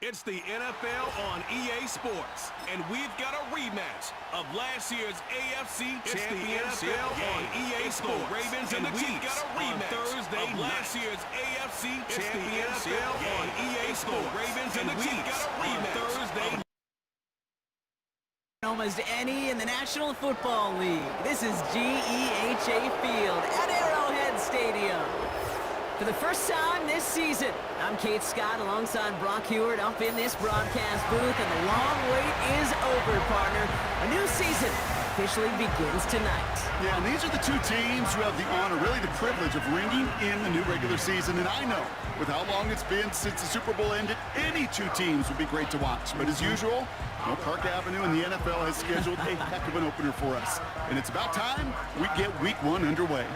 It's the NFL on EA Sports, and we've got a rematch of last year's AFC Championship on EA Sports. Ravens and the Chiefs got a rematch Thursday of last year's AFC Championship on EA Sports. Ravens and the Chiefs got a rematch Thursday. Almost any in the National Football League. This is GEHA Field at Arrowhead Stadium. For the first time this season, I'm Kate Scott alongside Brock Heward up in this broadcast booth, and the long wait is over, partner. A new season officially begins tonight. Yeah, and these are the two teams who have the honor, really the privilege of ringing in the new regular season. And I know, with how long it's been since the Super Bowl ended, any two teams would be great to watch. But as usual, Park Avenue and the NFL has scheduled a heck of an opener for us. And it's about time we get Week 1 underway.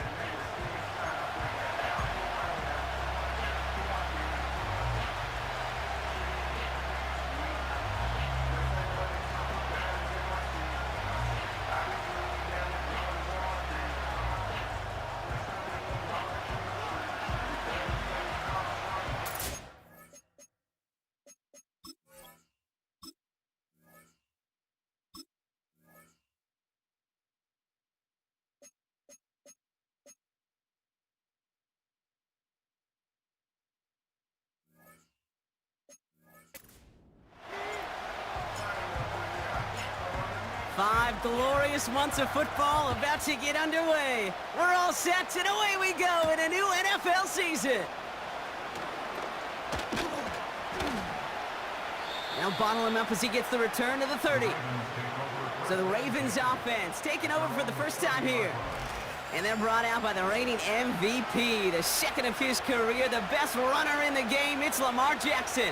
Five glorious months of football about to get underway. We're all set, and away we go in a new NFL season. Now bottle him up as he gets the return to the 30. So the Ravens offense taking over for the first time here. And they're brought out by the reigning MVP, the second of his career, the best runner in the game. It's Lamar Jackson.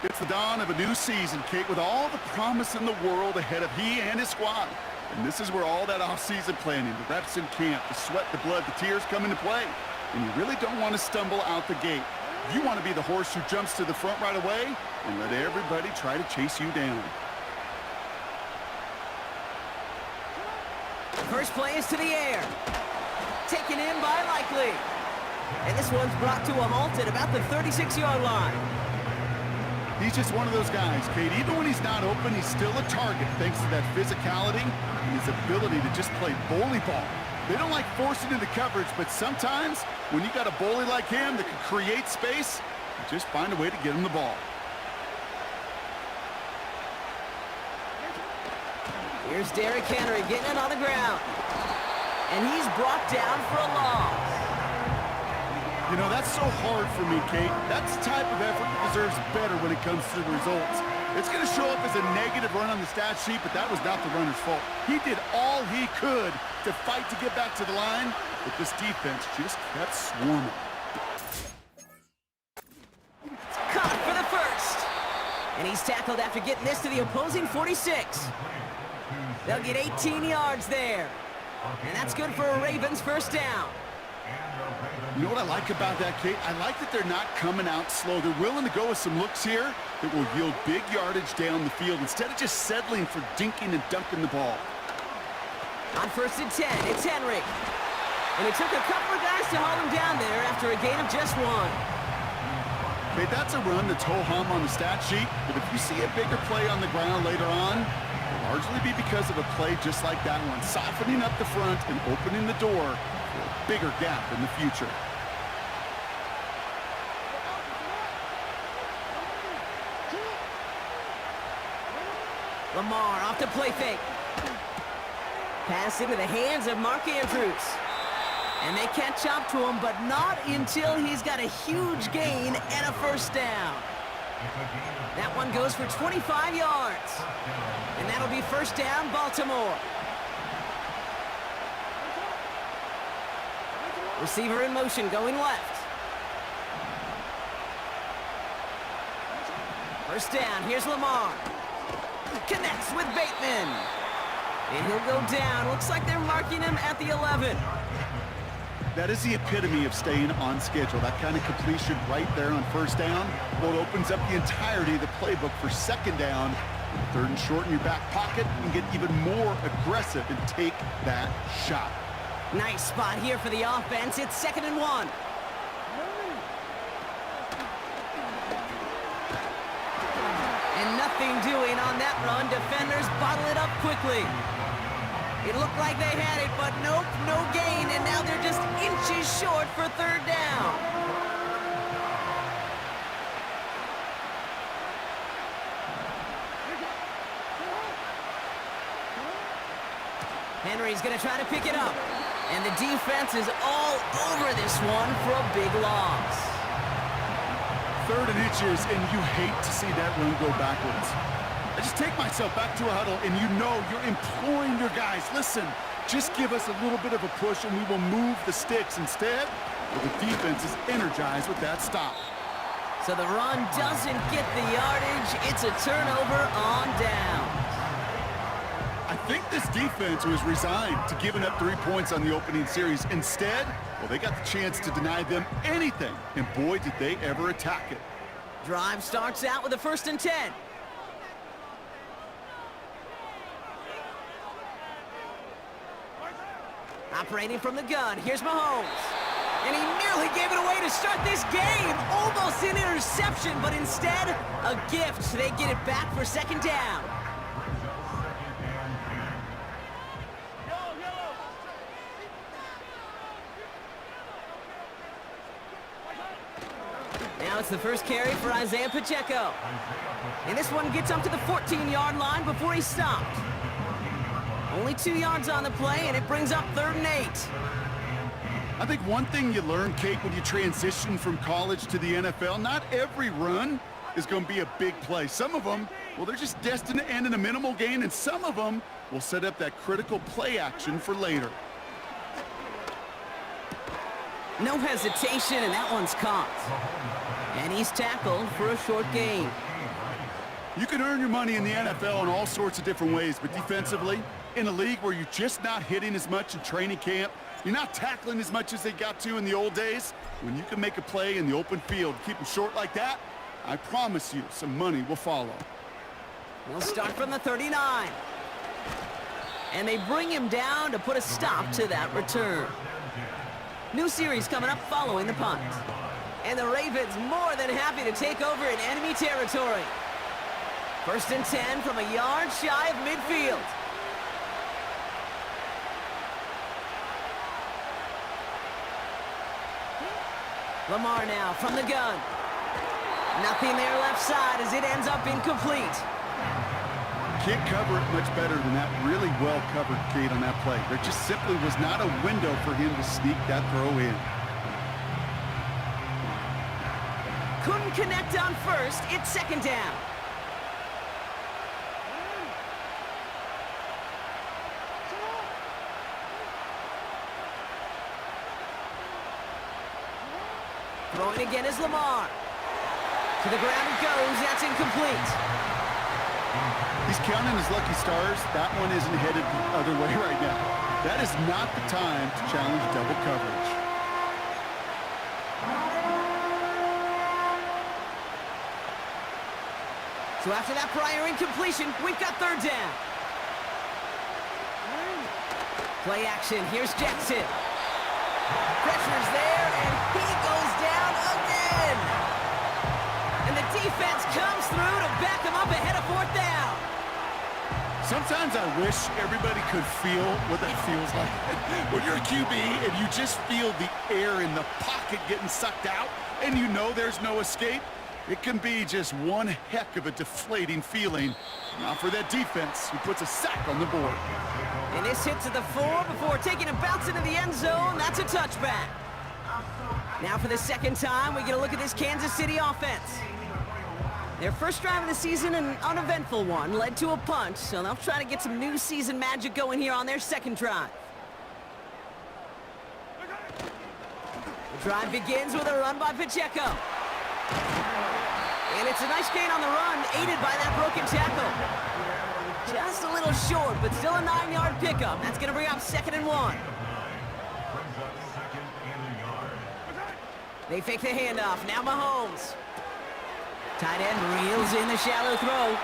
It's the dawn of a new season, Kate, with all the promise in the world ahead of he and his squad. And this is where all that off-season planning, the reps in camp, the sweat, the blood, the tears come into play. And you really don't want to stumble out the gate. You want to be the horse who jumps to the front right away and let everybody try to chase you down. First play is to the air. Taken in by Likely. And this one's brought to a halt at about the 36-yard line. He's just one of those guys, Kate. Even when he's not open, he's still a target thanks to that physicality and his ability to just play bully ball. They don't like forcing into coverage, but sometimes when you got a bully like him that can create space, you just find a way to get him the ball. Here's Derrick Henry getting it on the ground. And he's brought down for a loss. You know, that's so hard for me, Kate. That's the type of effort that deserves better when it comes to the results. It's going to show up as a negative run on the stat sheet, but that was not the runner's fault. He did all he could to fight to get back to the line, but this defense just kept swarming. Caught for the first. And he's tackled after getting this to the opposing 46. They'll get 18 yards there. And that's good for a Ravens first down. You know what I like about that, Kate? I like that they're not coming out slow. They're willing to go with some looks here that will yield big yardage down the field instead of just settling for dinking and dunking the ball. On first and 10, it's Henry. And it took a couple of guys to haul him down there after a gain of just one. Kate, that's a run that's ho-hum on the stat sheet, but if you see a bigger play on the ground later on, it'll largely be because of a play just like that one, softening up the front and opening the door for a bigger gap in the future. Lamar off the play fake. Pass into the hands of Mark Andrews. And they catch up to him, but not until he's got a huge gain and a first down. That one goes for 25 yards. And that'll be first down, Baltimore. Receiver in motion, going left. First down, here's Lamar. Connects with Bateman. And he'll go down. Looks like they're marking him at the 11. That is the epitome of staying on schedule. That kind of completion right there on first down. Well, it opens up the entirety of the playbook for second down. Third and short in your back pocket and get even more aggressive and take that shot. Nice spot here for the offense. It's 2nd and 1. nothing doing on that run. Defenders bottle it up quickly. It looked like they had it, but nope, no gain, and now they're just inches short for third down. Henry's going to try to pick it up. And the defense is all over this one for a big loss. 3rd and inches, and you hate to see that run go backwards. I just take myself back to a huddle, and you know you're imploring your guys, listen, just give us a little bit of a push, and we will move the sticks. Instead, well, the defense is energized with that stop. So the run doesn't get the yardage. It's a turnover on down. I think this defense was resigned to giving up 3 points on the opening series. Instead, well, they got the chance to deny them anything, and boy, did they ever attack it. Drive starts out with a 1st and 10. Operating from the gun, here's Mahomes. And he nearly gave it away to start this game. Almost an interception, but instead, a gift. They get it back for 2nd down. Now it's the first carry for Isaiah Pacheco. And this one gets up to the 14-yard line before he's stopped. Only 2 yards on the play, and it brings up 3rd and 8. I think one thing you learn, Kate, when you transition from college to the NFL, not every run is going to be a big play. Some of them, well, they're just destined to end in a minimal gain, and some of them will set up that critical play action for later. No hesitation, and that one's caught. And he's tackled for a short gain. You can earn your money in the NFL in all sorts of different ways, but defensively, in a league where you're just not hitting as much in training camp, you're not tackling as much as they got to in the old days, when you can make a play in the open field, keep them short like that, I promise you some money will follow. We'll start from the 39. And they bring him down to put a stop to that return. New series coming up following the punt. And the Ravens more than happy to take over in enemy territory. 1st and 10 from a yard shy of midfield. Lamar now from the gun. Nothing there left side as it ends up incomplete. Can't cover it much better than that. Really well covered, Kate, on that play. There just simply was not a window for him to sneak that throw in. Couldn't connect on 1st. It's 2nd down. Throwing again is Lamar. To the ground it goes. That's incomplete. He's counting his lucky stars. That one isn't headed the other way right now. That is not the time to challenge double coverage. So after that prior incompletion, we've got 3rd down. Play action. Here's Jackson. Pressure's there, and he goes down again. And the defense comes through to back him up ahead of 4th down. Sometimes I wish everybody could feel what that feels like. When you're a QB and you just feel the air in the pocket getting sucked out, and you know there's no escape, it can be just one heck of a deflating feeling. Now for that defense, who puts a sack on the board. And this hits at the 4 before taking a bounce into the end zone. That's a touchback. Now for the 2nd time, we get a look at this Kansas City offense. Their first drive of the season, an uneventful one, led to a punt, so they'll try to get some new season magic going here on their 2nd drive. The drive begins with a run by Pacheco. And it's a nice gain on the run, aided by that broken tackle. Just a little short, but still a 9-yard pickup. That's going to bring up 2nd and 1. They fake the handoff. Now Mahomes. Tight end reels in the shallow throw.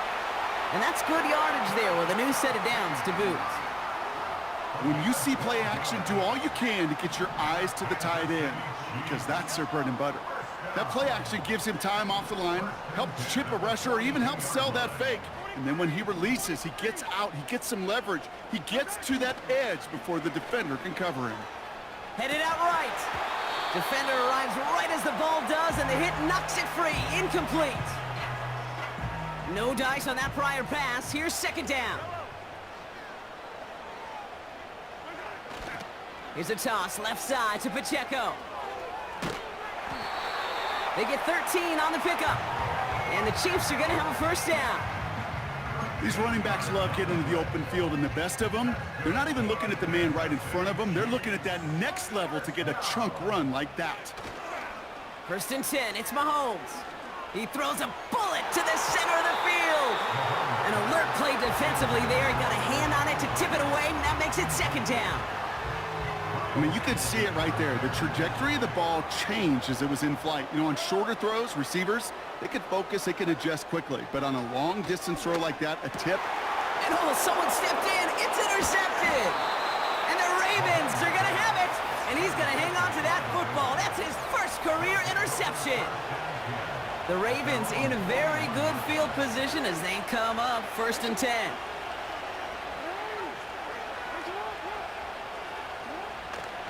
And that's good yardage there with a new set of downs to boot. When you see play action, do all you can to get your eyes to the tight end, because that's their bread and butter. That play actually gives him time off the line, helps chip a rusher, or even helps sell that fake. And then when he releases, he gets out, he gets some leverage. He gets to that edge before the defender can cover him. Headed out right. Defender arrives right as the ball does, and the hit knocks it free. Incomplete. No dice on that prior pass. Here's second down. Here's a toss, left side to Pacheco. They get 13 on the pickup. And the Chiefs are going to have a first down. These running backs love getting into the open field, and the best of them, they're not even looking at the man right in front of them. They're looking at that next level to get a chunk run like that. First and 10, it's Mahomes. He throws a bullet to the center of the field. An alert play defensively there. He got a hand on it to tip it away, and that makes it second down. I mean, you could see it right there. The trajectory of the ball changed as it was in flight. You know, on shorter throws, receivers, they can focus, they can adjust quickly. But on a long-distance throw like that, a tip. And oh, someone stepped in. It's intercepted. And the Ravens are going to have it. And he's going to hang on to that football. That's his first career interception. The Ravens in a very good field position as they come up first and 10.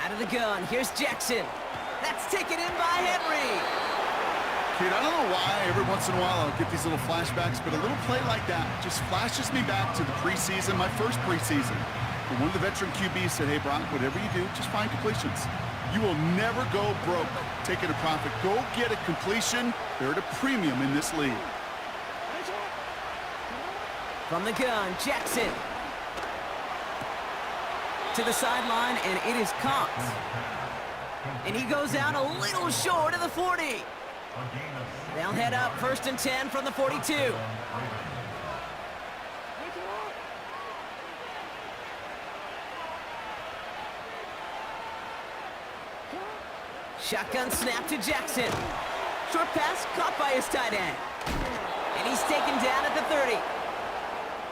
Out of the gun, here's Jackson. That's taken in by Henry. Kid, I don't know why every once in a while I'll get these little flashbacks, but a little play like that just flashes me back to the preseason, my first preseason. And one of the veteran QBs said, hey, Brock, whatever you do, just find completions. You will never go broke taking a profit. Go get a completion. They're at a premium in this league. From the gun, Jackson. To the sideline, and it is caught. And he goes out a little short of the 40. They'll head up first and 10 from the 42. Shotgun snap to Jackson. Short pass caught by his tight end. And he's taken down at the 30.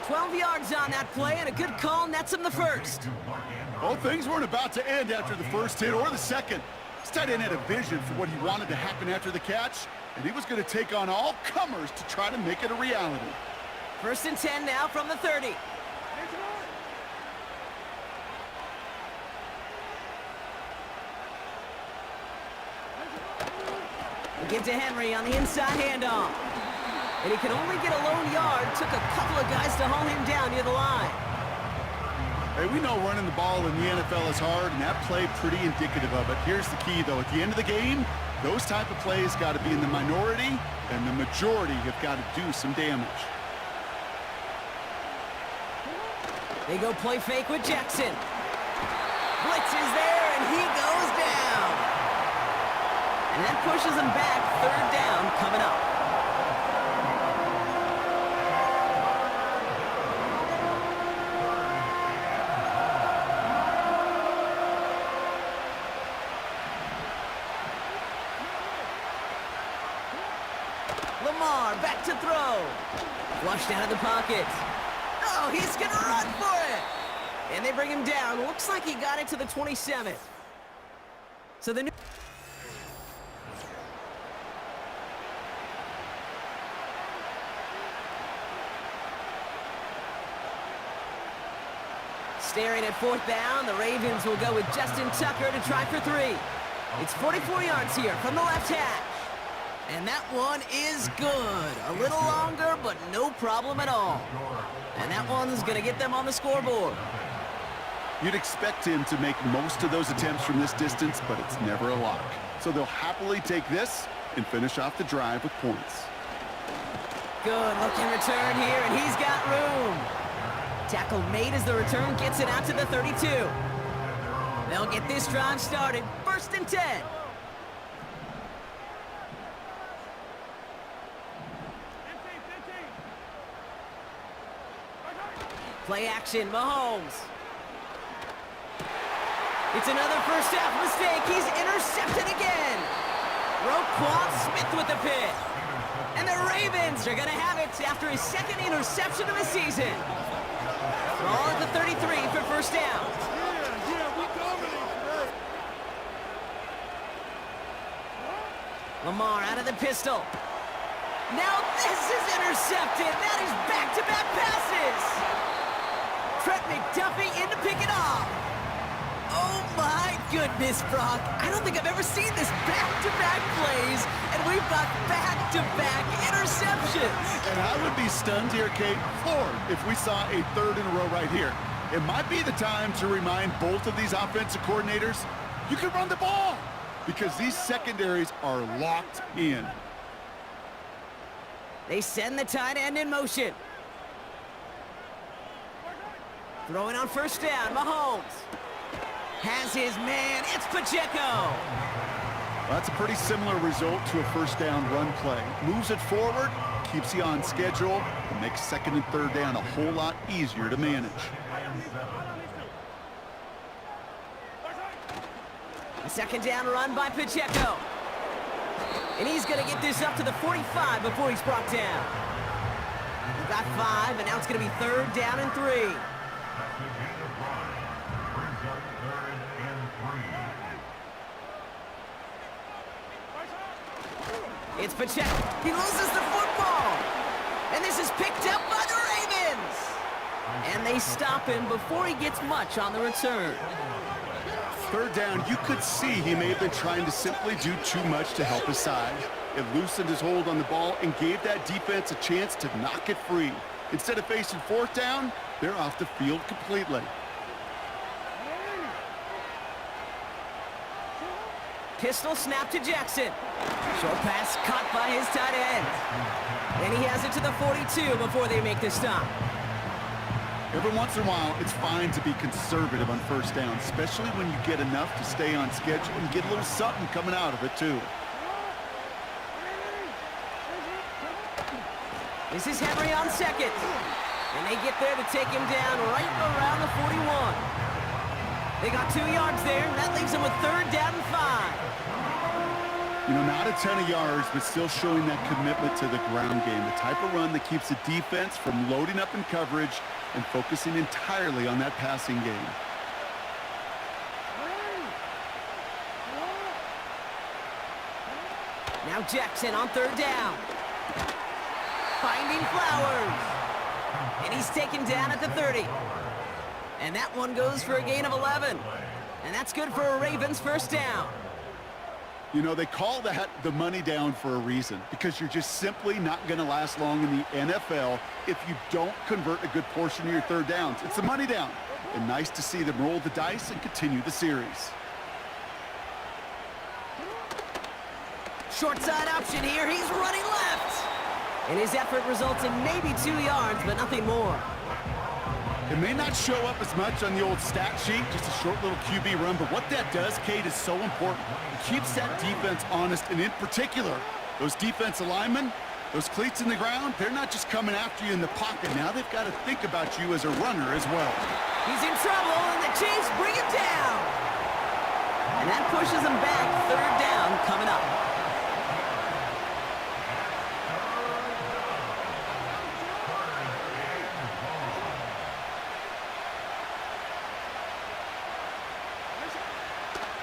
12 yards on that play, and a good call nets him the first. Well, things weren't about to end after the first hit or the second. This tight end had a vision for what he wanted to happen after the catch, and he was going to take on all comers to try to make it a reality. First and 10 now from the 30. We get to Henry on the inside handoff. And he could only get a lone yard. Took a couple of guys to hold him down near the line. Hey, we know running the ball in the NFL is hard, and that play pretty indicative of it. Here's the key, though. At the end of the game, those type of plays got to be in the minority, and the majority have got to do some damage. They go play fake with Jackson. Blitz is there, and he goes down. And that pushes him back. Third down coming up. Lamar back to throw. Flushed out of the pocket. Oh, he's going to run for it. And they bring him down. Looks like he got it to the 27. So the new... Staring at fourth down, the Ravens will go with Justin Tucker to try for 3. It's 44 yards here from the left hash. And that one is good. A little longer, but no problem at all. And that one's going to get them on the scoreboard. You'd expect him to make most of those attempts from this distance, but it's never a lock. So they'll happily take this and finish off the drive with points. Good looking return here, and he's got room. Tackle made as the return gets it out to the 32. They'll get this drive started. First and 10. Play action, Mahomes. It's another first half mistake. He's intercepted again. Roquan Smith with the pick. And the Ravens are going to have it after his second interception of the season. Ball at the 33 for first down. Lamar out of the pistol. Now this is intercepted. That is back-to-back passes. Trent McDuffie in to pick it off. Oh my goodness, Brock. I don't think I've ever seen this back-to-back plays, and we've got back-to-back interceptions. And I would be stunned here, Kate, floored, if we saw a third in a row right here. It might be the time to remind both of these offensive coordinators, you can run the ball, because these secondaries are locked in. They send the tight end in motion. Throwing on first down, Mahomes. Has his man, it's Pacheco. Well, that's a pretty similar result to a first down run play. Moves it forward, keeps you on schedule, and makes second and third down a whole lot easier to manage. A second down run by Pacheco. And he's going to get this up to the 45 before he's brought down. We've got 5, and now it's going to be third down and 3. It's Pacheco. He loses the football. And this is picked up by the Ravens. And they stop him before he gets much on the return. Third down, you could see he may have been trying to simply do too much to help his side. It loosened his hold on the ball and gave that defense a chance to knock it free. Instead of facing fourth down, they're off the field completely. Pistol snap to Jackson. Short pass caught by his tight end. And he has it to the 42 before they make the stop. Every once in a while, it's fine to be conservative on first down, especially when you get enough to stay on schedule and get a little something coming out of it, too. This is Henry on second. And they get there to take him down right around the 41. They got 2 yards there, and that leaves them with third down and 5. You know, not a ton of yards, but still showing that commitment to the ground game. The type of run that keeps the defense from loading up in coverage and focusing entirely on that passing game. Now Jackson on third down. Finding Flowers. And he's taken down at the 30. And that one goes for a gain of 11. And that's good for a Ravens first down. You know, they call that the money down for a reason, because you're just simply not going to last long in the NFL if you don't convert a good portion of your third downs. It's the money down. And nice to see them roll the dice and continue the series. Short side option here. He's running left. And his effort results in maybe 2 yards, but nothing more. It may not show up as much on the old stat sheet, just a short little QB run, but what that does, Kate, is so important. It keeps that defense honest, and in particular, those defensive linemen, those cleats in the ground, they're not just coming after you in the pocket. Now they've got to think about you as a runner as well. He's in trouble, and the Chiefs bring him down. And that pushes him back. Third down coming up.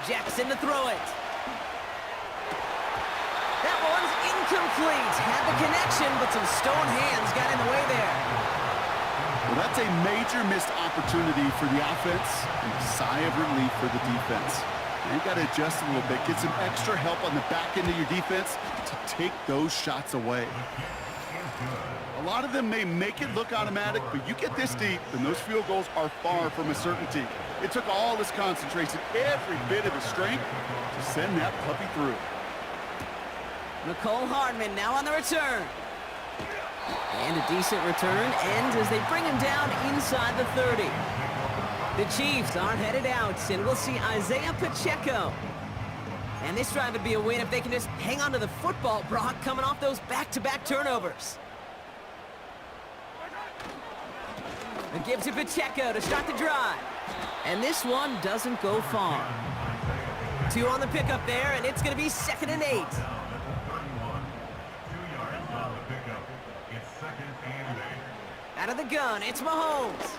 Jackson to throw it. That one's incomplete. Had the connection, but some stone hands got in the way there. Well, that's a major missed opportunity for the offense and a sigh of relief for the defense. They've got to adjust a little bit, get some extra help on the back end of your defense to take those shots away. A lot of them may make it look automatic, but you get this deep, and those field goals are far from a certainty. It took all this concentration, every bit of his strength, to send that puppy through. Nicole Hardman now on the return. And a decent return ends as they bring him down inside the 30. The Chiefs are headed out, and we'll see Isaiah Pacheco. And this drive would be a win if they can just hang on to the football, Brock, coming off those back-to-back turnovers. A give to Pacheco to start the drive. And this one doesn't go far. 2 on the pickup there, and it's going to be 2nd and 8. Out of the gun, it's Mahomes.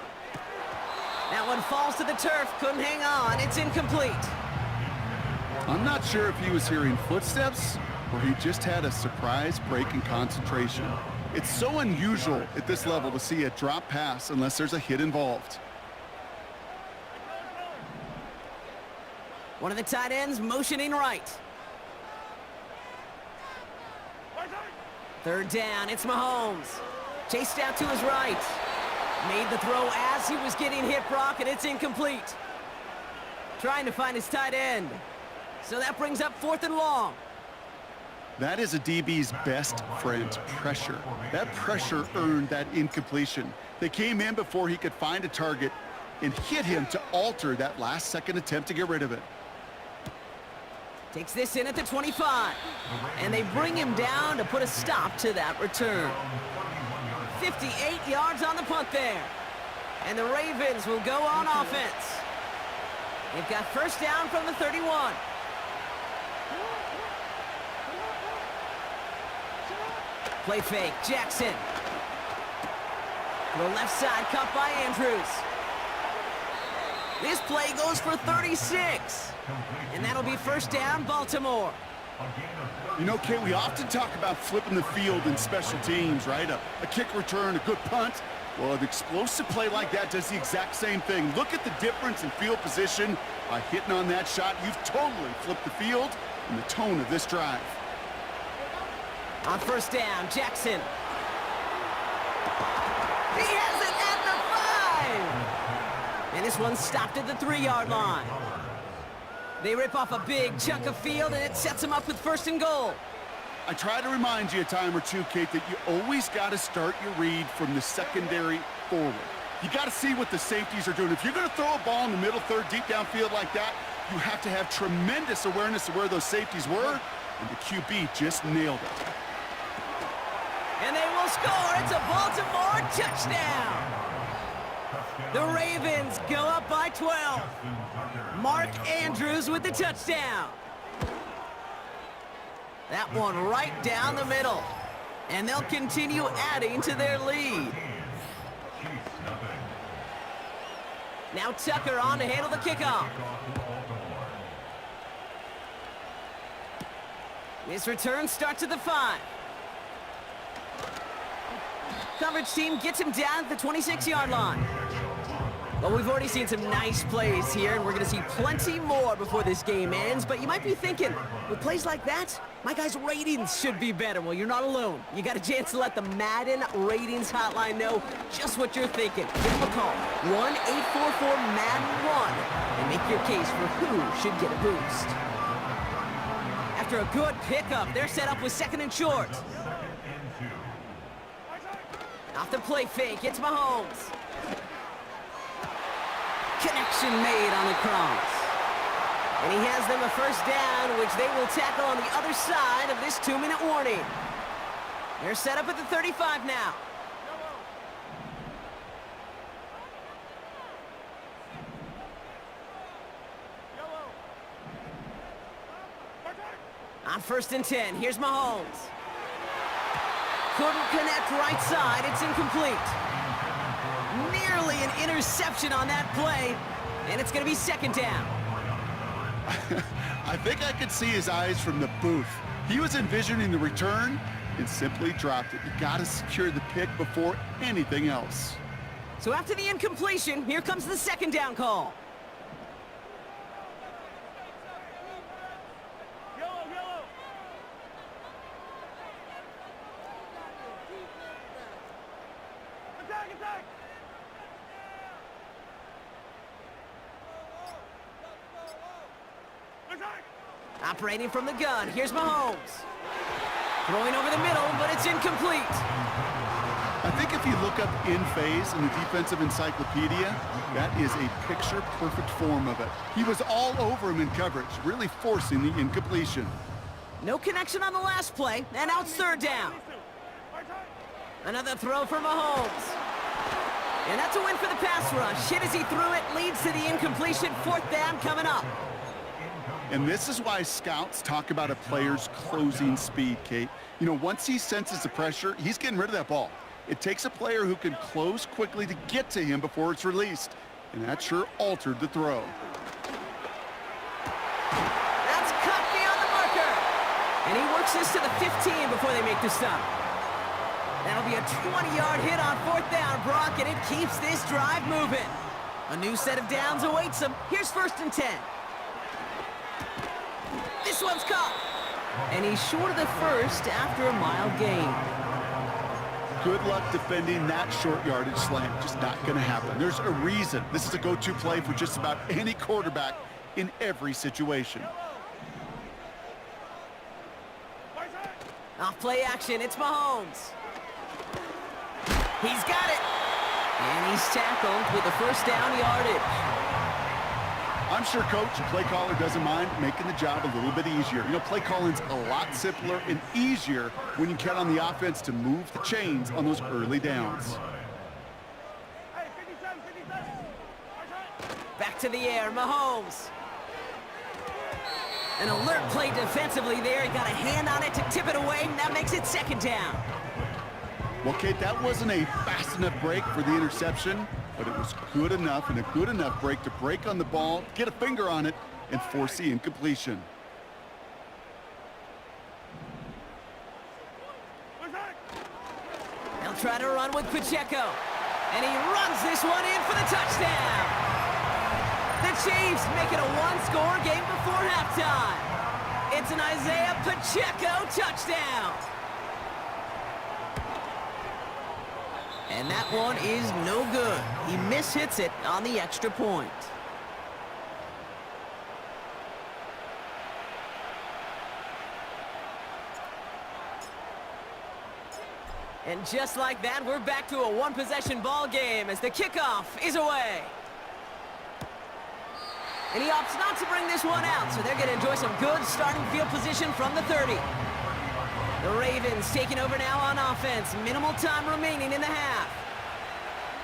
That one falls to the turf, couldn't hang on, it's incomplete. I'm not sure if he was hearing footsteps where he just had a surprise break in concentration. It's so unusual at this level to see a drop pass unless there's a hit involved. One of the tight ends motioning right. Third down, it's Mahomes. Chased out to his right. Made the throw as he was getting hit, Brock, and it's incomplete. Trying to find his tight end. So that brings up 4th and long. That is a DB's best friend, pressure. That pressure earned that incompletion. They came in before he could find a target and hit him to alter that last-second attempt to get rid of it. Takes this in at the 25. And they bring him down to put a stop to that return. 58 yards on the punt there. And the Ravens will go on offense. They've got first down from the 31. Play fake, Jackson. To the left side, cut by Andrews. This play goes for 36. And that'll be first down, Baltimore. You know, Kate, we often talk about flipping the field in special teams, right? A kick return, a good punt. Well, an explosive play like that does the exact same thing. Look at the difference in field position. By hitting on that shot, you've totally flipped the field and the tone of this drive. On first down, Jackson. He has it at the 5! And this one's stopped at the 3-yard line. They rip off a big chunk of field, and it sets them up with first and goal. I try to remind you a time or two, Kate, that you always got to start your read from the secondary forward. You got to see what the safeties are doing. If you're going to throw a ball in the middle third, deep downfield like that, you have to have tremendous awareness of where those safeties were, and the QB just nailed it. And they will score. It's a Baltimore touchdown. The Ravens go up by 12. Mark Andrews with the touchdown. That one right down the middle. And they'll continue adding to their lead. Now Tucker on to handle the kickoff. This return starts at the 5. Coverage team gets him down at the 26-yard line. Well, we've already seen some nice plays here, and we're going to see plenty more before this game ends. But you might be thinking, with plays like that, my guys' ratings should be better. Well, you're not alone. You got a chance to let the Madden Ratings Hotline know just what you're thinking. Give them a call, 1-844-MADDEN-1, and make your case for who should get a boost. After a good pickup, they're set up with 2nd and short. Off the play fake, it's Mahomes. Connection made on the cross. And he has them a first down, which they will tackle on the other side of this 2-minute warning. They're set up at the 35 now. On 1st and 10, here's Mahomes. Couldn't connect right side, it's incomplete. Nearly an interception on that play, and it's going to be 2nd down. I think I could see his eyes from the booth. He was envisioning the return and simply dropped it. You got to secure the pick before anything else. So after the incompletion, here comes the 2nd down call. Operating from the gun, here's Mahomes. Throwing over the middle, but it's incomplete. I think if you look up in phase in the defensive encyclopedia, that is a picture-perfect form of it. He was all over him in coverage, really forcing the incompletion. No connection on the last play, and now it's 3rd down. Another throw for Mahomes. And that's a win for the pass rush. Hit as he threw it, leads to the incompletion. 4th down coming up. And this is why scouts talk about a player's closing speed, Kate. You know, once he senses the pressure, he's getting rid of that ball. It takes a player who can close quickly to get to him before it's released. And that sure altered the throw. That's cut beyond the marker. And he works works this to the 15 before they make the stop. That'll be a 20-yard hit on 4th down, Brock, and it keeps this drive moving. A new set of downs awaits them. Here's 1st and 10. This one's caught. And he's short of the first after a mile gain. Good luck defending that short yardage slant. Just not going to happen. There's a reason this is a go-to play for just about any quarterback in every situation. Off play action, it's Mahomes. He's got it. And he's tackled with a 1st down yardage. I'm sure Coach, the play caller, doesn't mind making the job a little bit easier. You know, play calling's a lot simpler and easier when you count on the offense to move the chains on those early downs. Back to the air, Mahomes. An alert play defensively there. He got a hand on it to tip it away, and that makes it 2nd down. Well, Kate, that wasn't a fast enough break for the interception, but it was good enough and a good enough break to break on the ball, get a finger on it, and force the incompletion. He'll try to run with Pacheco, and he runs this one in for the touchdown. The Chiefs make it a one-score game before halftime. It's an Isaiah Pacheco touchdown. And that one is no good. He mishits it on the extra point. And just like that, we're back to a one-possession ball game as the kickoff is away. And he opts not to bring this one out, so they're going to enjoy some good starting field position from the 30. The Ravens taking over now on offense. Minimal time remaining in the half.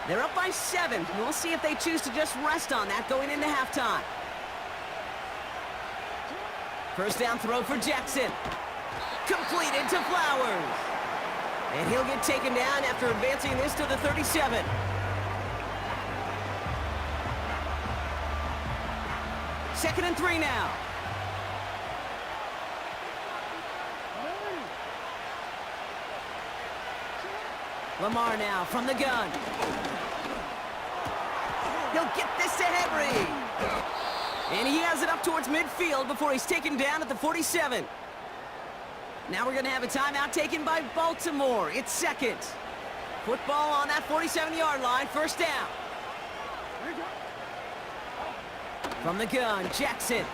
They're up by 7. We'll see if they choose to just rest on that going into halftime. 1st down throw for Jackson. Completed to Flowers. And he'll get taken down after advancing this to the 37. Second and 3 now. Lamar now from the gun. He'll get this to Henry. And he has it up towards midfield before he's taken down at the 47. Now we're going to have a timeout taken by Baltimore. It's 2nd. Football on that 47-yard line. 1st down. From the gun, Jackson.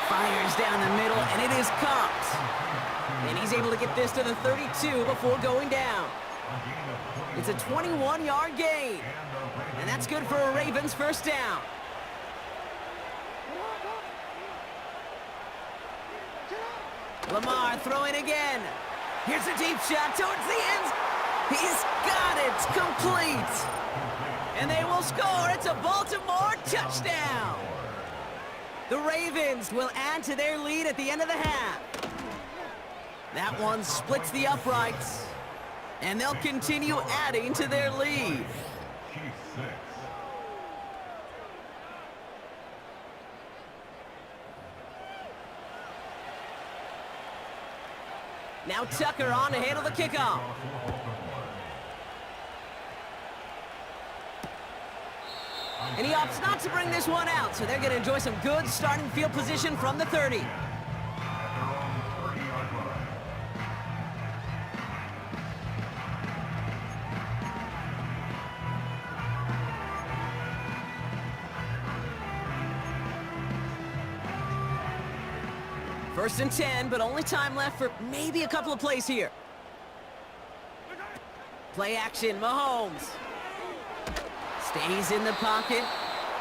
Fires down the middle, and it is caught. And he's able to get this to the 32 before going down. It's a 21-yard gain. And that's good for a Ravens 1st down. Lamar throwing again. Here's a deep shot towards the end. He's got it. Complete. And they will score. It's a Baltimore touchdown. The Ravens will add to their lead at the end of the half. That one splits the uprights. And they'll continue adding to their lead. Now Tucker on to handle the kickoff. And he opts not to bring this one out, so they're going to enjoy some good starting field position from the 30. First and 10, but only time left for maybe a couple of plays here. Play action, Mahomes. Stays in the pocket,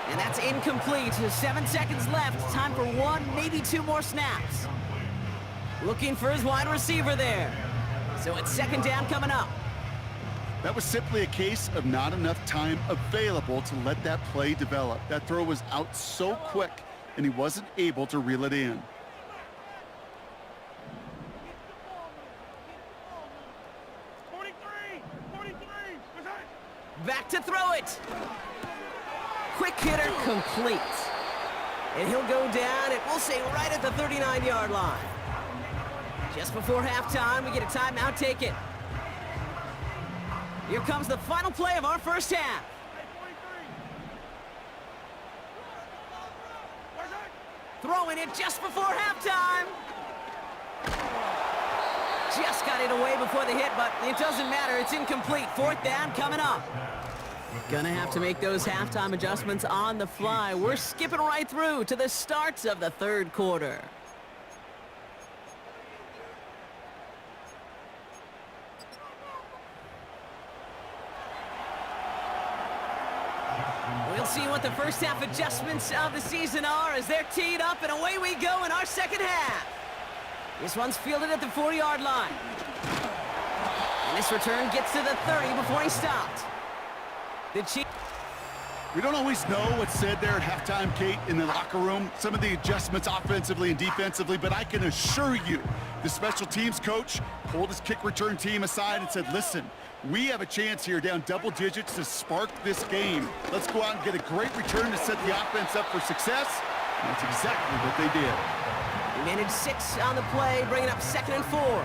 and that's incomplete. 7 seconds left. Time for 1, maybe 2 more snaps. Looking for his wide receiver there. So it's 2nd down coming up. That was simply a case of not enough time available to let that play develop. That throw was out so quick, and he wasn't able to reel it in. Back to throw it. Quick hitter complete. And he'll go down, and we'll say right at the 39-yard line. Just before halftime, we get a timeout taken. Here comes the final play of our first half. Throwing it just before halftime. Just got it away before the hit, but it doesn't matter. It's incomplete. Fourth down coming up. Gonna have to make those halftime adjustments on the fly. We're skipping right through to the starts of the third quarter. We'll see what the first half adjustments of the season are as they're teed up, and away we go in our second half. This one's fielded at the 40-yard line. And this return gets to the 30 before he stopped. The Chiefs. We don't always know what's said there at halftime, Kate, in the locker room. Some of the adjustments offensively and defensively, but I can assure you the special teams coach pulled his kick return team aside and said, listen, we have a chance here down double digits to spark this game. Let's go out and get a great return to set the offense up for success. And that's exactly what they did. He managed 6 on the play, bringing up 2nd and 4.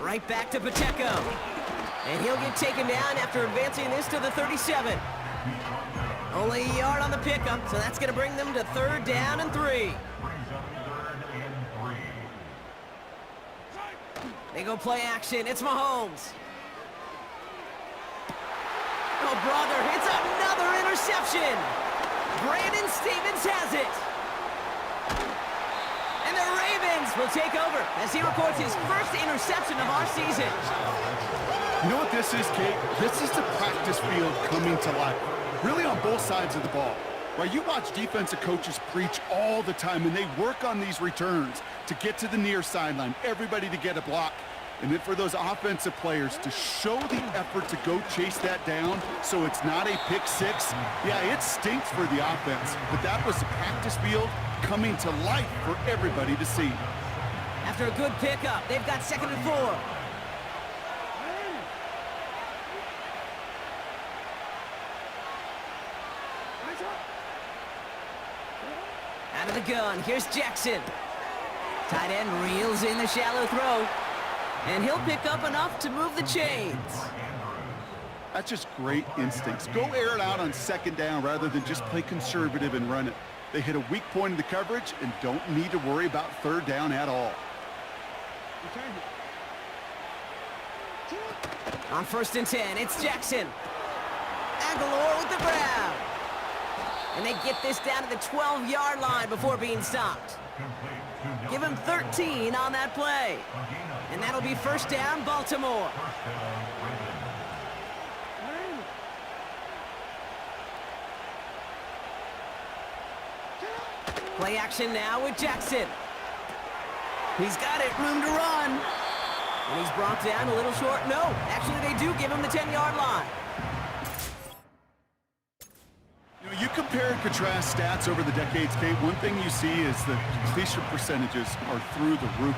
Right back to Pacheco. And he'll get taken down after advancing this to the 37. Only a yard on the pickup, so that's going to bring them to 3rd down and 3. They go play action. It's Mahomes. Oh, brother, it's another interception. Brandon Stevens has it. And the Ravens will take over as he records his first interception of our season. You know what this is, Kate? This is the practice field coming to life. Really on both sides of the ball. Right, you watch defensive coaches preach all the time, and they work on these returns to get to the near sideline, everybody to get a block. And then for those offensive players to show the effort to go chase that down so it's not a pick six, yeah, it stinks for the offense. But that was the practice field coming to life for everybody to see. After a good pickup, they've got 2nd and 4. Out of the gun, here's Jackson. Tight end reels in the shallow throw. And he'll pick up enough to move the chains. That's just great instincts. Go air it out on 2nd down rather than just play conservative and run it. They hit a weak point in the coverage and don't need to worry about 3rd down at all. On 1st and 10, it's Jackson. Aguilar with the grab. And they get this down to the 12-yard line before being stopped. Give him 13 on that play. And that'll be 1st down, Baltimore. Play action now with Jackson. He's got it, room to run. And he's brought down a little short. No, actually they do give him the 10-yard line. You know, you compare and contrast stats over the decades, Kate. One thing you see is the completion percentages are through the roof.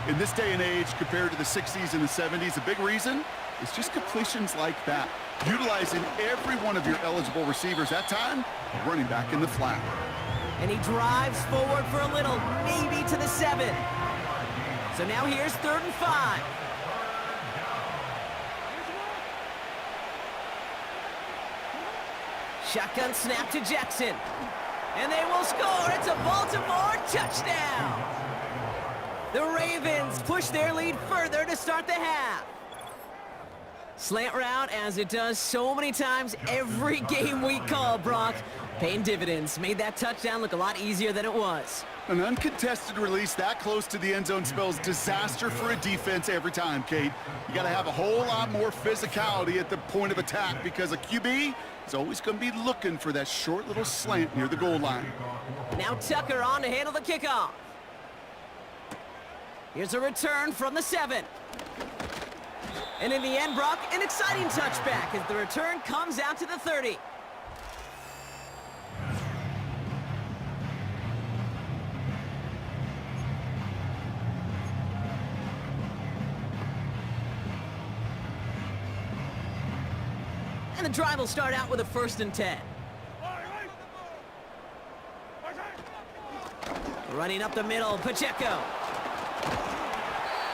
In this day and age, compared to the 60s and the 70s, a big reason is just completions like that. Utilizing every one of your eligible receivers that time, running back in the flat. And he drives forward for a little, maybe to the 7. So now here's 3rd and 5. Shotgun snap to Jackson. And they will score. It's a Baltimore touchdown. The Ravens push their lead further to start the half. Slant route, as it does so many times every game we call, Brock. Paying dividends. Made that touchdown look a lot easier than it was. An uncontested release that close to the end zone spells disaster for a defense every time, Kate. You got to have a whole lot more physicality at the point of attack because a QB is always going to be looking for that short little slant near the goal line. Now Tucker on to handle the kickoff. Here's a return from the 7. And in the end, Brock, an exciting touchback as the return comes out to the 30. And the drive will start out with a 1st and 10. Running up the middle, Pacheco.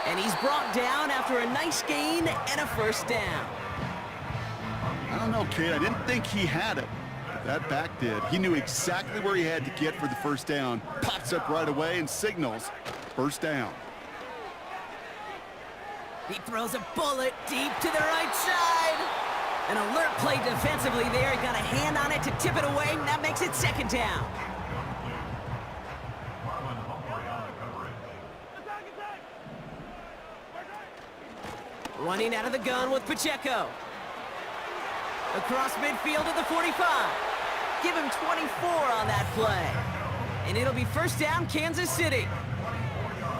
And he's brought down after a nice gain and a first down. I don't know, Kate. I didn't think he had it. But that back did. He knew exactly where he had to get for the first down. Pops up right away and signals first down. He throws a bullet deep to the right side. An alert play defensively there. He got a hand on it to tip it away, and that makes it second down. Running out of the gun with Pacheco. Across midfield to the 45. Give him 24 on that play. And it'll be first down, Kansas City.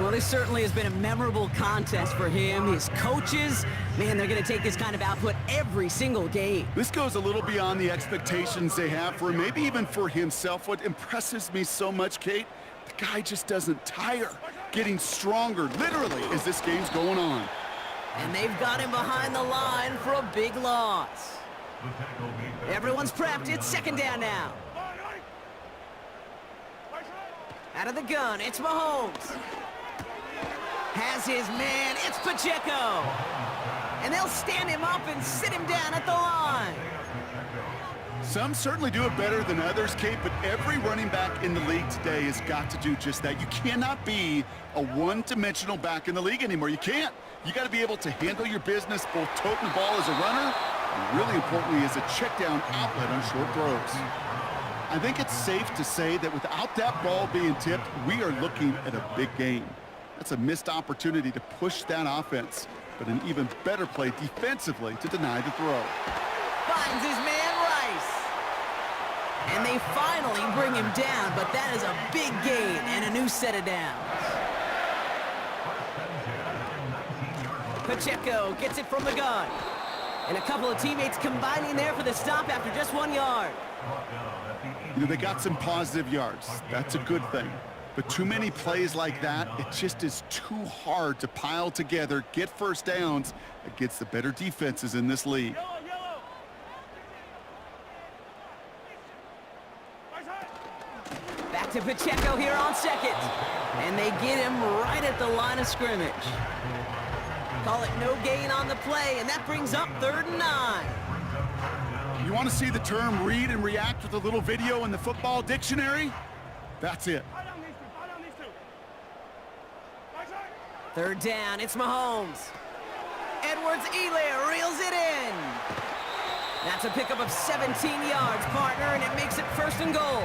Well, this certainly has been a memorable contest for him. His coaches, man, they're going to take this kind of output every single game. This goes a little beyond the expectations they have for him, maybe even for himself. What impresses me so much, Kate, the guy just doesn't tire. Getting stronger, literally, as this game's going on. And they've got him behind the line for a big loss. Everyone's prepped. It's second down now. Out of the gun, it's Mahomes. Has his man, it's Pacheco. And they'll stand him up and sit him down at the line. Some certainly do it better than others, Kate, but every running back in the league today has got to do just that. You cannot be a one-dimensional back in the league anymore. You can't. You got to be able to handle your business, both toting the ball as a runner, and really importantly as a check-down outlet on short throws. I think it's safe to say that without that ball being tipped, we are looking at a big game. That's a missed opportunity to push that offense, but an even better play defensively to deny the throw. Finds his man Rice. And they finally bring him down, but that is a big gain and a new set of downs. Pacheco gets it from the gun. And a couple of teammates combining there for the stop after just 1 yard. You know, they got some positive yards. That's a good thing. But too many plays like that, it just is too hard to pile together, get first downs against the better defenses in this league. Back to Pacheco here on second. And they get him right at the line of scrimmage. Call it no gain on the play, and that brings up 3rd and 9. You want to see the term read and react with a little video in the football dictionary? That's it. 3rd down, it's Mahomes. Edwards-Helaire reels it in. That's a pickup of 17 yards, partner, and it makes it 1st and goal.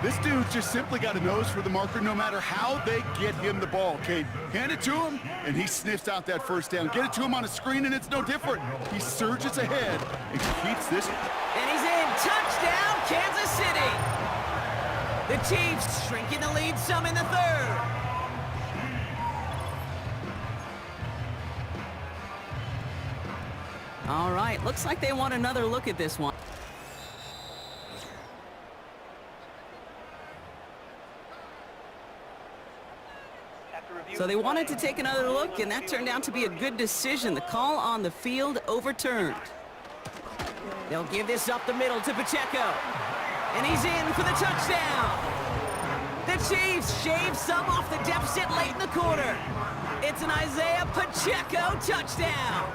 This dude's just simply got a nose for the marker no matter how they get him the ball, Kate. Hand it to him, and he sniffs out that first down. Get it to him on a screen, and it's no different. He surges ahead and keeps this. And he's in. Touchdown, Kansas City. The Chiefs shrinking the lead some in the 3rd. All right, looks like they want another look at this one. So they wanted to take another look, and that turned out to be a good decision. The call on the field overturned. They'll give this up the middle to Pacheco. And he's in for the touchdown. The Chiefs shave some off the deficit late in the quarter. It's an Isaiah Pacheco touchdown.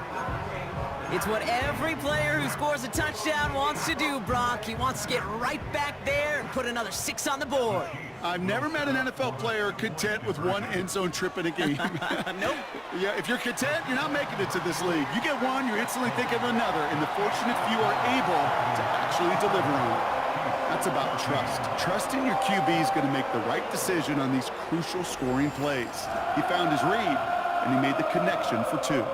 It's what every player who scores a touchdown wants to do, Brock. He wants to get right back there and put another 6 on the board. I've never met an NFL player content with one end zone trip in a game. Nope. Yeah, if you're content, you're not making it to this league. You get one, you're instantly thinking of another, and the fortunate few are able to actually deliver on it. That's about trust. Trusting your QB is going to make the right decision on these crucial scoring plays. He found his read, and he made the connection for 2.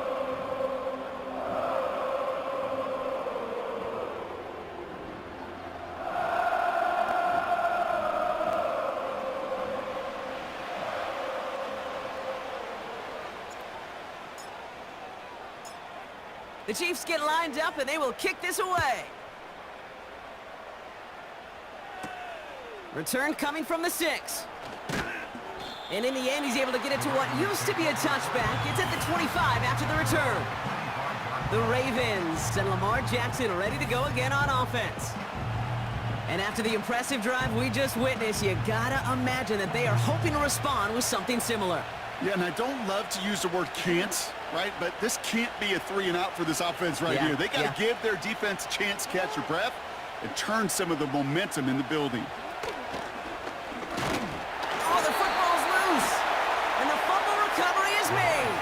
The Chiefs get lined up, and they will kick this away. Return coming from the 6. And in the end, he's able to get it to what used to be a touchback. It's at the 25 after the return. The Ravens and Lamar Jackson ready to go again on offense. And after the impressive drive we just witnessed, you gotta imagine that they are hoping to respond with something similar. Yeah, and I don't love to use the word can't, right? But this can't be a 3-and-out for this offense right here. They got to give their defense a chance to catch their breath and turn some of the momentum in the building. Oh, the football's loose. And the fumble recovery is made.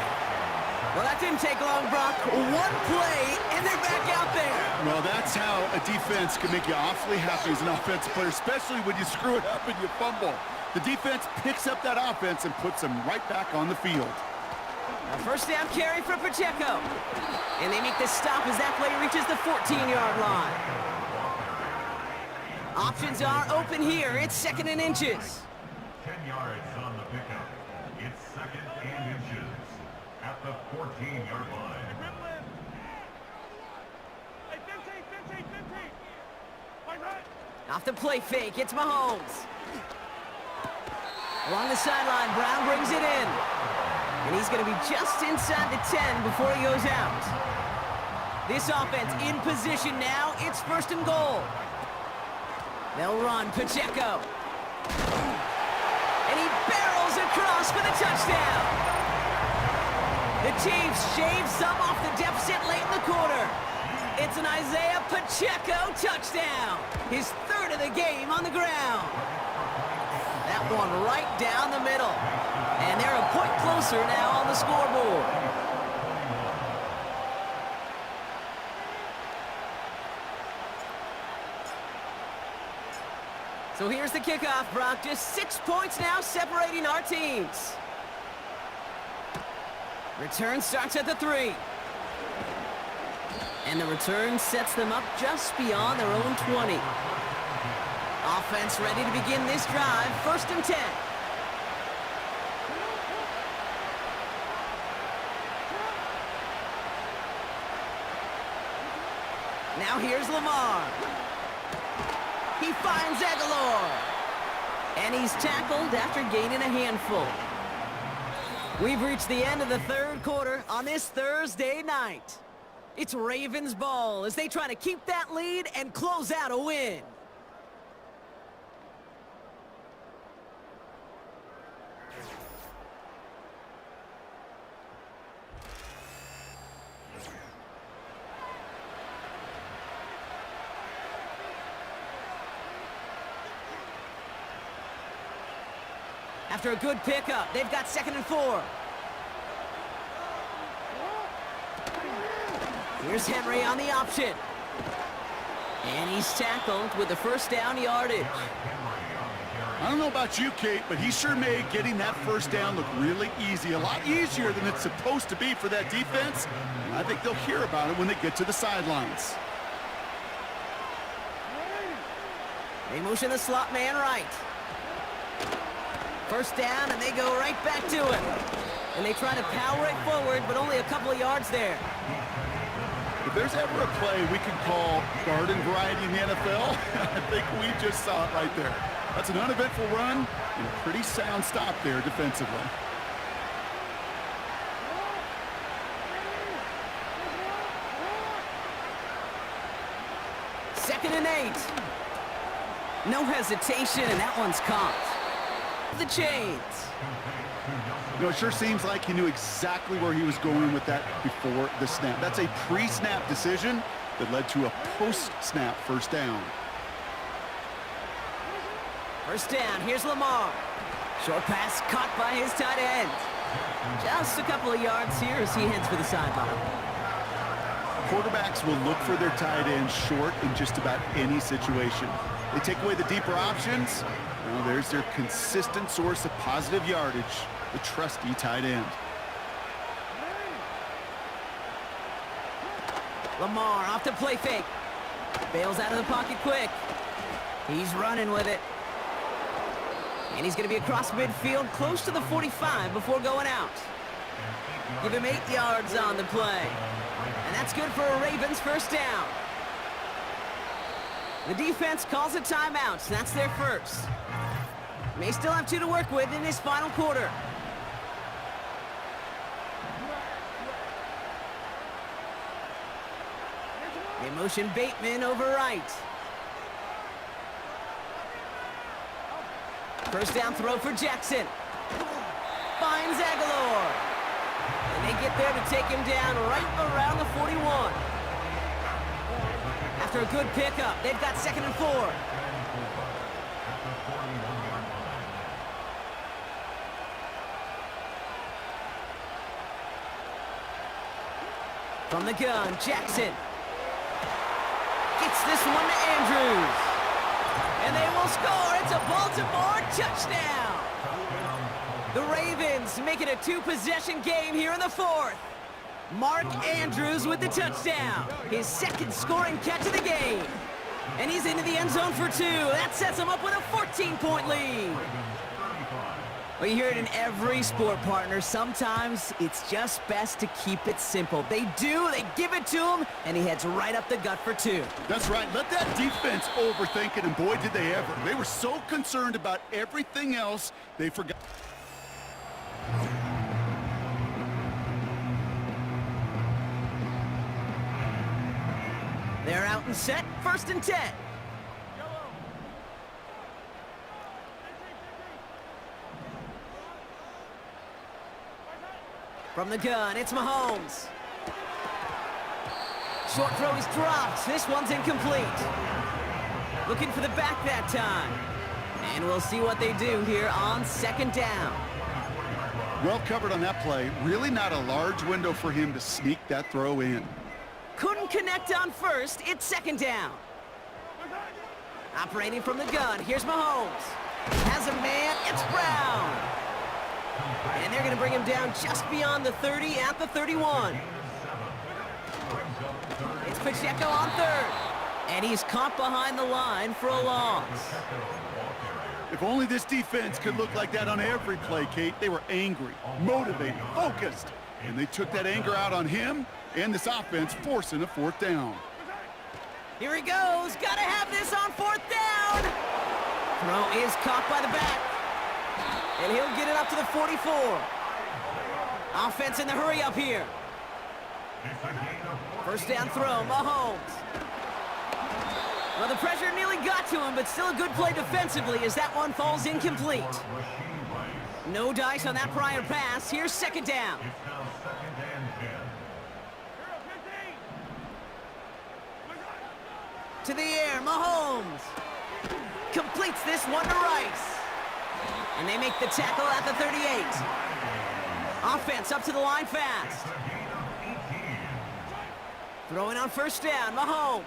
Well, that didn't take long, Brock. One play, and they're back out there. Well, that's how a defense can make you awfully happy as an offensive player, especially when you screw it up and you fumble. The defense picks up that offense and puts them right back on the field. A first down carry for Pacheco. And they make the stop as that play reaches the 14-yard line. Options are open here. It's 2nd and inches. 10 yards on the pickup. It's 2nd and inches at the 14-yard line. Off the play fake, it's Mahomes. Along the sideline, Brown brings it in. And he's going to be just inside the 10 before he goes out. This offense in position now. It's 1st and goal. They'll run Pacheco. And he barrels across for the touchdown. The Chiefs shave some off the deficit late in the quarter. It's an Isaiah Pacheco touchdown. His 3rd of the game on the ground. That one right down the middle. And they're a point closer now on the scoreboard. So here's the kickoff, Brock. Just 6 points now separating our teams. Return starts at the 3. And the return sets them up just beyond their own 20. Offense ready to begin this drive. 1st and 10. Now here's Lamar. He finds Aguilar. And he's tackled after gaining a handful. We've reached the end of the 3rd quarter on this Thursday night. It's Ravens ball as they try to keep that lead and close out a win. After a good pickup, they've got 2nd and 4. Here's Henry on the option. And he's tackled with the 1st down yardage. I don't know about you, Kate, but he sure made getting that 1st down look really easy. A lot easier than it's supposed to be for that defense. And I think they'll hear about it when they get to the sidelines. They motion the slot man right. 1st down, and they go right back to it. And they try to power it forward, but only a couple of yards there. If there's ever a play we can call garden variety in the NFL, I think we just saw it right there. That's an uneventful run and a pretty sound stop there defensively. Second and 8. No hesitation, and that one's caught. The chains. You know, it sure seems like he knew exactly where he was going with that before the snap. That's a pre-snap decision that led to a post-snap 1st down. 1st down, here's Lamar. Short pass caught by his tight end. Just a couple of yards here as he heads for the sideline. Quarterbacks will look for their tight end short in just about any situation. They take away the deeper options. Well, there's their consistent source of positive yardage, the trusty tight end. Lamar off the play fake. Bails out of the pocket quick. He's running with it. And he's going to be across midfield close to the 45 before going out. Give him 8 yards on the play. And that's good for a Ravens 1st down. The defense calls a timeout. That's their first. May still have 2 to work with in this final quarter. They motion Bateman over right. First down throw for Jackson. Finds Aguilar. And they get there to take him down right around the 41. After a good pickup, they've got 2nd and 4. From the gun, Jackson. Gets this one to Andrews. And they will score. It's a Baltimore touchdown. The Ravens make it a 2-possession game here in the 4th. Mark Andrews with the touchdown. His 2nd scoring catch of the game. And he's into the end zone for 2. That sets him up with a 14-point lead. Well, you hear it in every sport, partner. Sometimes it's just best to keep it simple. They give it to him, and he heads right up the gut for 2. That's right. Let that defense overthink it, and boy, did they ever. They were so concerned about everything else, they forgot. They're out and set. 1st and 10. From the gun, it's Mahomes. Short throw is dropped. This one's incomplete. Looking for the back that time. And we'll see what they do here on 2nd down. Well covered on that play. Really not a large window for him to sneak that throw in. Couldn't connect on 1st. It's 2nd down. Operating from the gun. Here's Mahomes. Has a man. It's Brown. And they're going to bring him down just beyond the 30 at the 31. It's Pacheco on 3rd. And he's caught behind the line for a loss. If only this defense could look like that on every play, Kate. They were angry, motivated, focused. And they took that anger out on him and this offense, forcing a 4th down. Here he goes. Got to have this on 4th down. Throw is caught by the back. And he'll get it up to the 44. Offense in the hurry up here. First down throw, Mahomes. Well, the pressure nearly got to him, but still a good play defensively as that one falls incomplete. No dice on that prior pass. Here's 2nd down. To the air, Mahomes. Completes this one to Rice. And they make the tackle at the 38. Offense up to the line fast. Throwing on 1st down, Mahomes.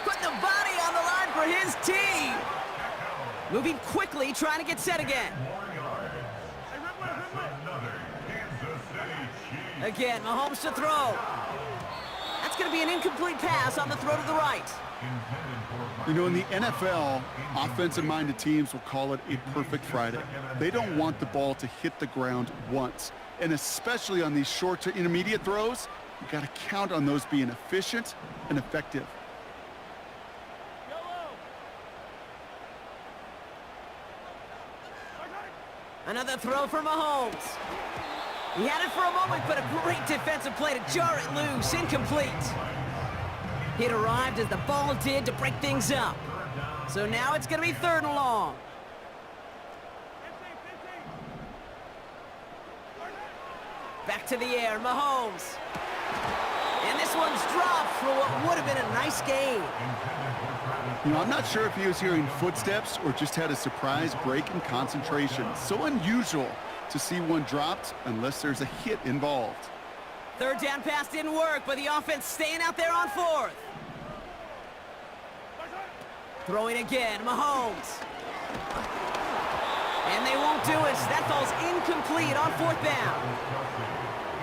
Putting the body on the line for his team. Moving quickly, trying to get set again. Again, Mahomes to throw. That's going to be an incomplete pass on the throw to the right. You know, in the NFL, offensive-minded teams will call it a perfect Friday. They don't want the ball to hit the ground once. And especially on these short to intermediate throws, you got to count on those being efficient and effective. Another throw for Mahomes. He had it for a moment, but a great defensive play to jar it loose. Incomplete. It arrived as the ball did to break things up. So now it's going to be 3rd and long. Back to the air, Mahomes. And this one's dropped for what would have been a nice game. You know, I'm not sure if he was hearing footsteps or just had a surprise break in concentration. So unusual to see one dropped unless there's a hit involved. 3rd down pass didn't work, but the offense staying out there on 4th. Throwing again, Mahomes. And they won't do it. That falls incomplete on 4th down.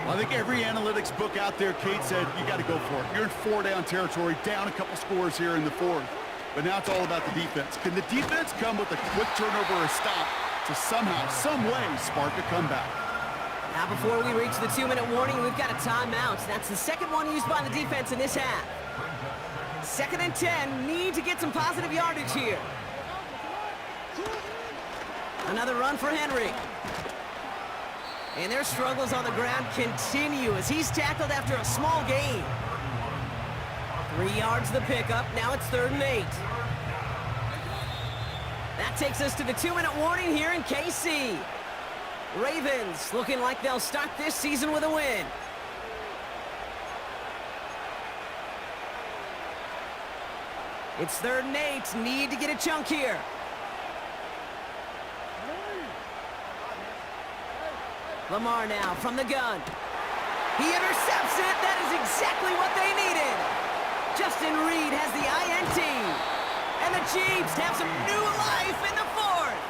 I think every analytics book out there, Kate, said you got to go for it. You're in 4-down territory, down a couple scores here in the 4th. But now it's all about the defense. Can the defense come with a quick turnover or a stop to somehow, some way, spark a comeback? Now before we reach the 2-minute warning, we've got a timeout. That's the 2nd one used by the defense in this half. 2nd and 10, need to get some positive yardage here. Another run for Henry. And their struggles on the ground continue as he's tackled after a small gain. 3 yards the pickup, now it's 3rd and 8. That takes us to the 2-minute warning here in KC. Ravens looking like they'll start this season with a win. It's 3rd and 8. Need to get a chunk here. Lamar now from the gun. He intercepts it. That is exactly what they needed. Justin Reed has the INT. And the Chiefs have some new life in the 4th.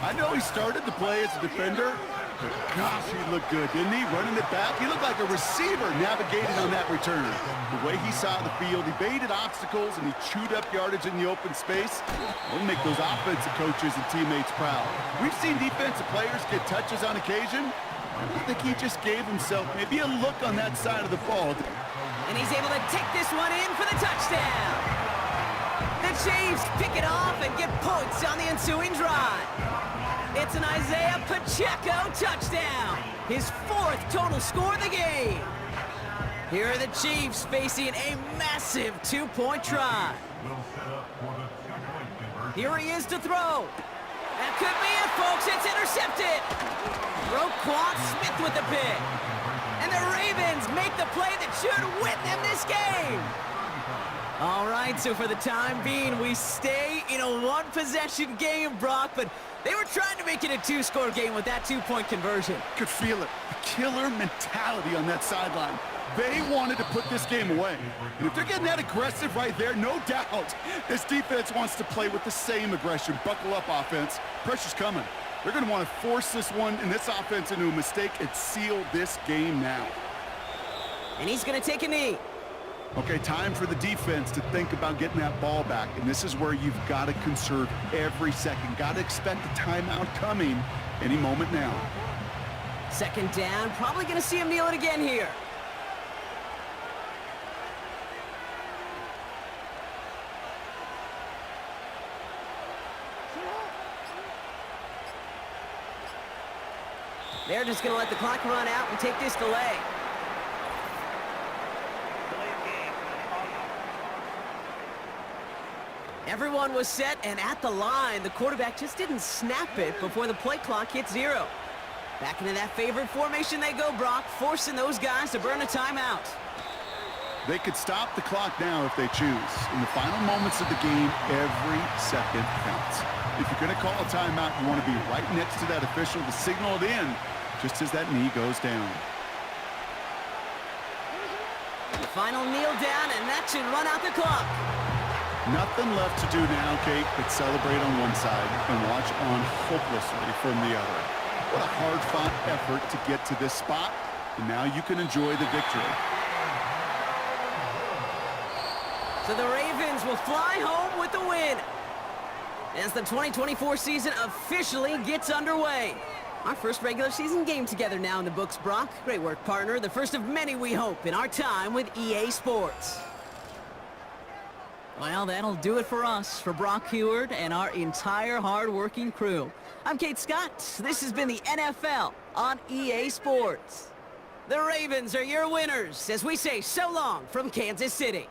I know he started to play as a defender, but gosh, he looked good, didn't he? Running it back, he looked like a receiver navigating on that return. The way he saw the field, he baited obstacles and he chewed up yardage in the open space. It'll make those offensive coaches and teammates proud. We've seen defensive players get touches on occasion. I think he just gave himself maybe a look on that side of the ball. And he's able to take this one in for the touchdown. The Chiefs pick it off and get points on the ensuing drive. It's an Isaiah Pacheco touchdown. His 4th total score of the game. Here are the Chiefs facing a massive 2-point try. Here he is to throw. That could be it, folks. It's intercepted. Roquan Smith with the pick. And the Ravens make the play that should win them this game. All right, so for the time being, we stay in a 1-possession game, Brock, but they were trying to make it a 2-score game with that 2-point conversion. Could feel it. The killer mentality on that sideline. They wanted to put this game away. And if they're getting that aggressive right there, no doubt, this defense wants to play with the same aggression. Buckle up, offense. Pressure's coming. They're going to want to force this one and this offense into a mistake and seal this game now. And he's going to take a knee. Okay, time for the defense to think about getting that ball back. And this is where you've got to conserve every second. Got to expect a timeout coming any moment now. 2nd down. Probably going to see him kneel it again here. They're just going to let the clock run out and take this delay. Everyone was set and at the line. The quarterback just didn't snap it before the play clock hit 0. Back into that favorite formation they go, Brock, forcing those guys to burn a timeout. They could stop the clock now if they choose. In the final moments of the game, every second counts. If you're going to call a timeout, you want to be right next to that official to signal it in just as that knee goes down. The final kneel down, and that should run out the clock. Nothing left to do now, Kate, but celebrate on one side and watch on hopelessly from the other. What a hard-fought effort to get to this spot, and now you can enjoy the victory. So the Ravens will fly home with the win as the 2024 season officially gets underway. Our first regular season game together now in the books, Brock. Great work, partner. The first of many, we hope, in our time with EA Sports. Well, that'll do it for us, for Brock Heward and our entire hard-working crew. I'm Kate Scott. This has been the NFL on EA Sports. The Ravens are your winners as we say so long from Kansas City.